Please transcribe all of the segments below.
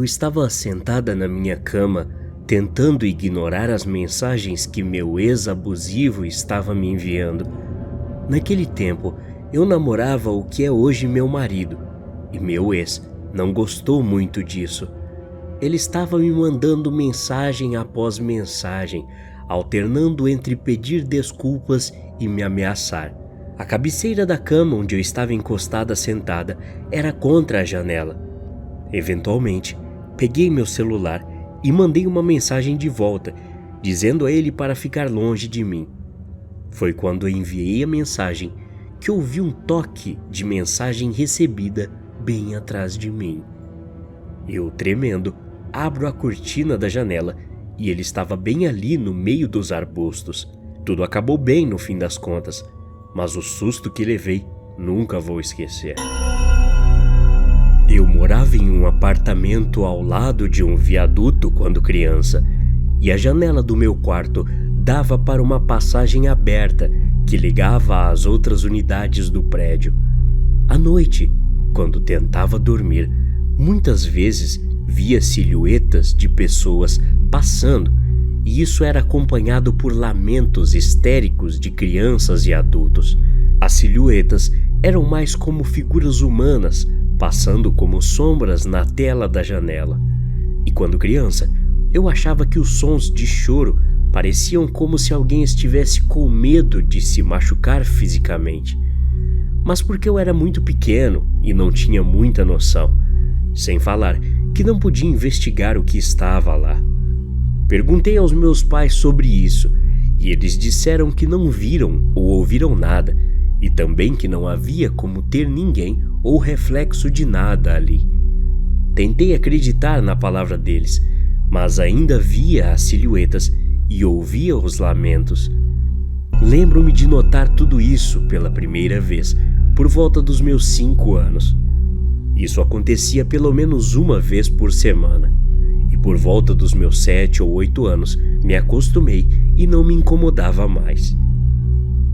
Eu estava sentada na minha cama, tentando ignorar as mensagens que meu ex abusivo estava me enviando. Naquele tempo, eu namorava o que é hoje meu marido, e meu ex não gostou muito disso. Ele estava me mandando mensagem após mensagem, alternando entre pedir desculpas e me ameaçar. A cabeceira da cama onde eu estava encostada sentada era contra a janela. Eventualmente, peguei meu celular e mandei uma mensagem de volta, dizendo a ele para ficar longe de mim. Foi quando eu enviei a mensagem que ouvi um toque de mensagem recebida bem atrás de mim. Eu, tremendo, abro a cortina da janela e ele estava bem ali no meio dos arbustos. Tudo acabou bem no fim das contas, mas o susto que levei nunca vou esquecer. Eu morava em um apartamento ao lado de um viaduto quando criança, e a janela do meu quarto dava para uma passagem aberta que ligava às outras unidades do prédio. À noite, quando tentava dormir, muitas vezes via silhuetas de pessoas passando, e isso era acompanhado por lamentos histéricos de crianças e adultos. As silhuetas eram mais como figuras humanas, passando como sombras na tela da janela. E quando criança, eu achava que os sons de choro pareciam como se alguém estivesse com medo de se machucar fisicamente. Mas porque eu era muito pequeno e não tinha muita noção, sem falar que não podia investigar o que estava lá. Perguntei aos meus pais sobre isso, e eles disseram que não viram ou ouviram nada, e também que não havia como ter ninguém ou reflexo de nada ali. Tentei acreditar na palavra deles, mas ainda via as silhuetas e ouvia os lamentos. Lembro-me de notar tudo isso pela primeira vez, por volta dos meus 5 anos. Isso acontecia pelo menos uma vez por semana, e por volta dos meus 7 ou 8 anos me acostumei e não me incomodava mais.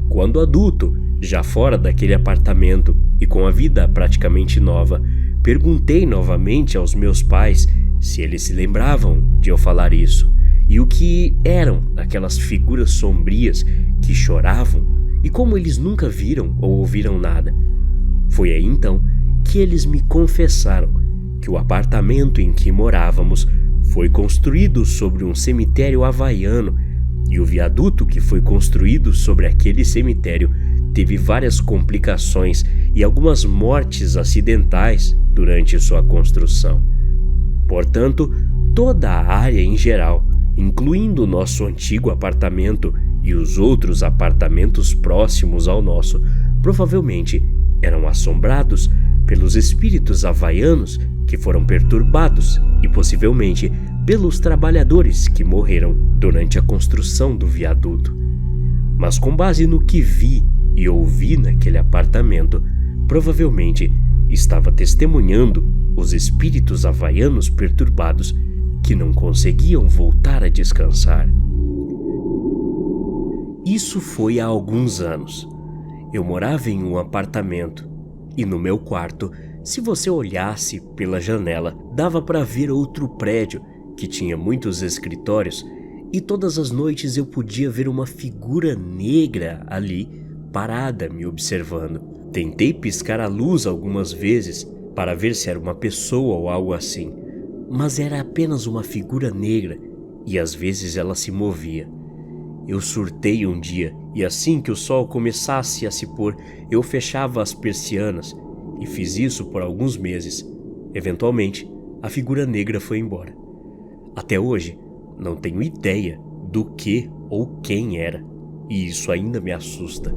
Quando adulto, já fora daquele apartamento e com a vida praticamente nova, perguntei novamente aos meus pais se eles se lembravam de eu falar isso e o que eram aquelas figuras sombrias que choravam e como eles nunca viram ou ouviram nada. Foi aí então que eles me confessaram que o apartamento em que morávamos foi construído sobre um cemitério havaiano e o viaduto que foi construído sobre aquele cemitério teve várias complicações e algumas mortes acidentais durante sua construção. Portanto, toda a área em geral, incluindo o nosso antigo apartamento e os outros apartamentos próximos ao nosso, provavelmente eram assombrados pelos espíritos havaianos que foram perturbados e possivelmente pelos trabalhadores que morreram durante a construção do viaduto. Mas com base no que vi e ouvi naquele apartamento, provavelmente estava testemunhando os espíritos havaianos perturbados que não conseguiam voltar a descansar. Isso foi há alguns anos. Eu morava em um apartamento e no meu quarto, se você olhasse pela janela, dava para ver outro prédio que tinha muitos escritórios e todas as noites eu podia ver uma figura negra ali parada me observando. Tentei piscar a luz algumas vezes para ver se era uma pessoa ou algo assim, mas era apenas uma figura negra e às vezes ela se movia. Eu surtei um dia e assim que o sol começasse a se pôr, eu fechava as persianas e fiz isso por alguns meses. Eventualmente, a figura negra foi embora. Até hoje, não tenho ideia do que ou quem era, e isso ainda me assusta.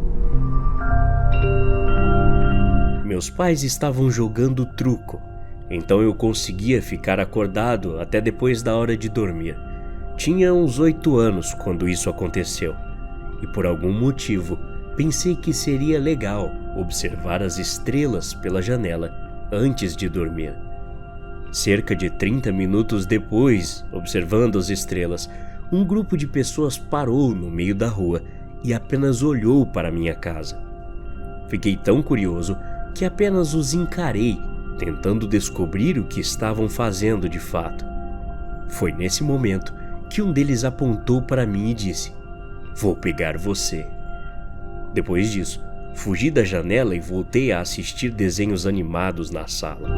Meus pais estavam jogando truco, então eu conseguia ficar acordado até depois da hora de dormir. Tinha uns 8 anos quando isso aconteceu, e por algum motivo pensei que seria legal observar as estrelas pela janela antes de dormir. Cerca de 30 minutos depois, observando as estrelas, um grupo de pessoas parou no meio da rua e apenas olhou para minha casa. Fiquei tão curioso que apenas os encarei, tentando descobrir o que estavam fazendo de fato. Foi nesse momento que um deles apontou para mim e disse: "Vou pegar você." Depois disso, fugi da janela e voltei a assistir desenhos animados na sala.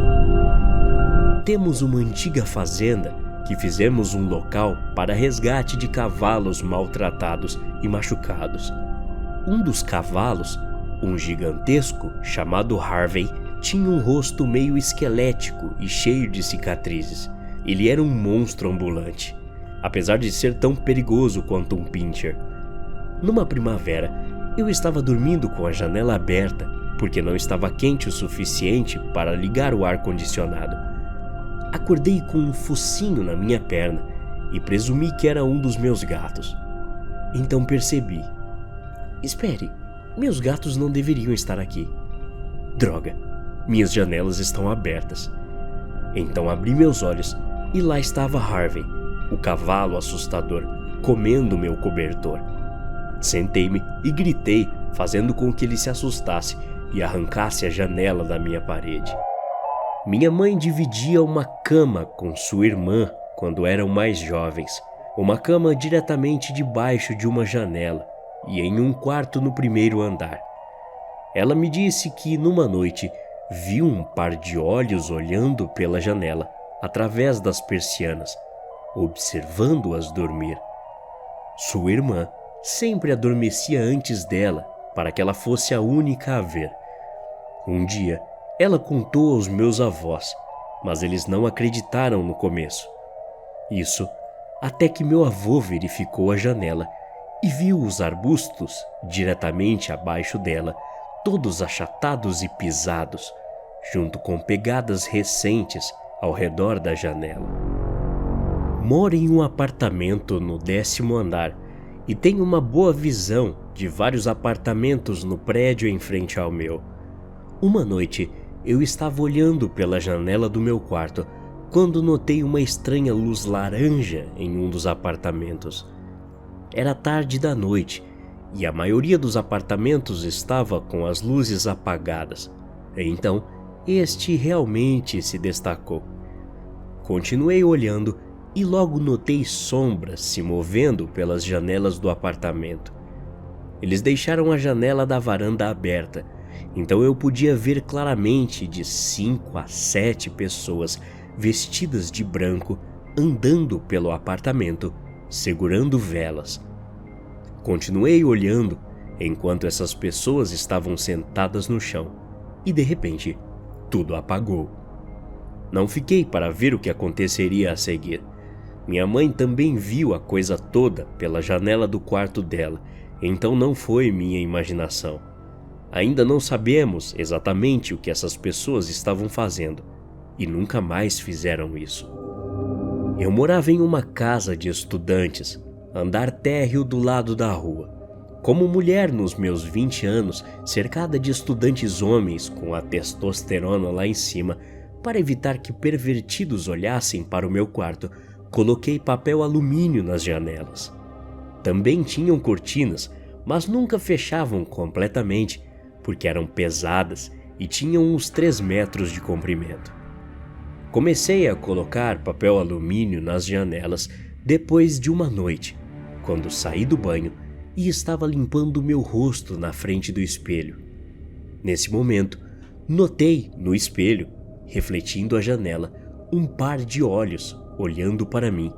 Temos uma antiga fazenda que fizemos um local para resgate de cavalos maltratados e machucados. Um dos cavalos, um gigantesco chamado Harvey, tinha um rosto meio esquelético e cheio de cicatrizes. Ele era um monstro ambulante, apesar de ser tão perigoso quanto um pincher. Numa primavera, eu estava dormindo com a janela aberta, porque não estava quente o suficiente para ligar o ar-condicionado. Acordei com um focinho na minha perna e presumi que era um dos meus gatos. Então percebi: espere, meus gatos não deveriam estar aqui. Droga, minhas janelas estão abertas. Então abri meus olhos e lá estava Harvey, o cavalo assustador, comendo meu cobertor. Sentei-me e gritei, fazendo com que ele se assustasse e arrancasse a janela da minha parede. Minha mãe dividia uma cama com sua irmã quando eram mais jovens, uma cama diretamente debaixo de uma janela e em um quarto no primeiro andar. Ela me disse que numa noite viu um par de olhos olhando pela janela, através das persianas, observando-as dormir. Sua irmã sempre adormecia antes dela, para que ela fosse a única a ver. Um dia, ela contou aos meus avós, mas eles não acreditaram no começo. Isso até que meu avô verificou a janela e viu os arbustos diretamente abaixo dela, todos achatados e pisados, junto com pegadas recentes ao redor da janela. Moro em um apartamento no 10º andar e tenho uma boa visão de vários apartamentos no prédio em frente ao meu. Uma noite, eu estava olhando pela janela do meu quarto quando notei uma estranha luz laranja em um dos apartamentos. Era tarde da noite e a maioria dos apartamentos estava com as luzes apagadas. Então, este realmente se destacou. Continuei olhando e logo notei sombras se movendo pelas janelas do apartamento. Eles deixaram a janela da varanda aberta, então eu podia ver claramente de 5 a 7 pessoas vestidas de branco andando pelo apartamento, segurando velas. Continuei olhando enquanto essas pessoas estavam sentadas no chão e de repente tudo apagou. Não fiquei para ver o que aconteceria a seguir. Minha mãe também viu a coisa toda pela janela do quarto dela, então não foi minha imaginação. Ainda não sabemos exatamente o que essas pessoas estavam fazendo e nunca mais fizeram isso. Eu morava em uma casa de estudantes, andar térreo do lado da rua. Como mulher nos meus 20 anos, cercada de estudantes homens com a testosterona lá em cima, para evitar que pervertidos olhassem para o meu quarto, coloquei papel alumínio nas janelas. Também tinham cortinas, mas nunca fechavam completamente, porque eram pesadas e tinham uns 3 metros de comprimento. Comecei a colocar papel alumínio nas janelas depois de uma noite, quando saí do banho e estava limpando meu rosto na frente do espelho. Nesse momento, notei no espelho, refletindo a janela, um par de olhos olhando para mim,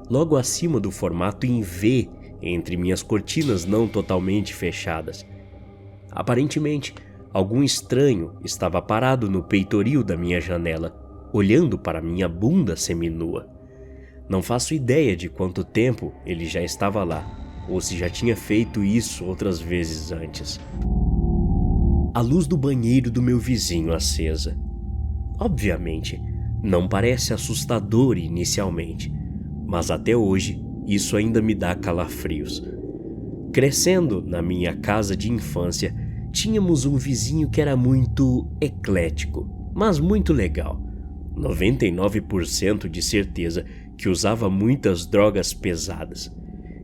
logo acima do formato em V entre minhas cortinas não totalmente fechadas. Aparentemente, algum estranho estava parado no peitoril da minha janela, olhando para minha bunda seminua. Não faço ideia de quanto tempo ele já estava lá, ou se já tinha feito isso outras vezes antes. A luz do banheiro do meu vizinho acesa. Obviamente, não parece assustador inicialmente, mas até hoje isso ainda me dá calafrios. Crescendo na minha casa de infância, tínhamos um vizinho que era muito eclético, mas muito legal. 99% de certeza que usava muitas drogas pesadas.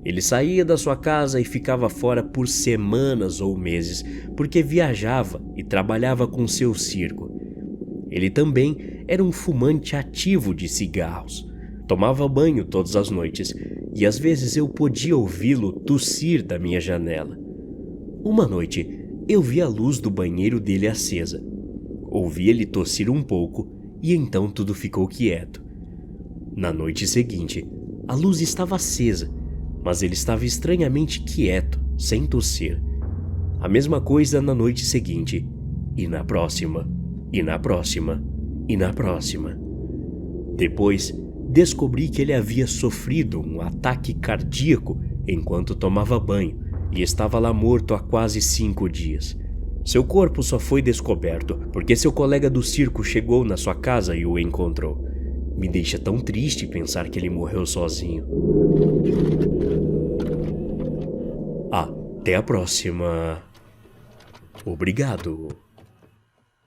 Ele saía da sua casa e ficava fora por semanas ou meses porque viajava e trabalhava com seu circo. Ele também era um fumante ativo de cigarros. Tomava banho todas as noites e às vezes eu podia ouvi-lo tossir da minha janela. Uma noite, eu vi a luz do banheiro dele acesa. Ouvi ele tossir um pouco e então tudo ficou quieto. Na noite seguinte, a luz estava acesa, mas ele estava estranhamente quieto, sem tossir. A mesma coisa na noite seguinte, e na próxima, e na próxima, e na próxima. Depois, descobri que ele havia sofrido um ataque cardíaco enquanto tomava banho e estava lá morto há quase 5 dias. Seu corpo só foi descoberto porque seu colega do circo chegou na sua casa e o encontrou. Me deixa tão triste pensar que ele morreu sozinho. Até a próxima. Obrigado.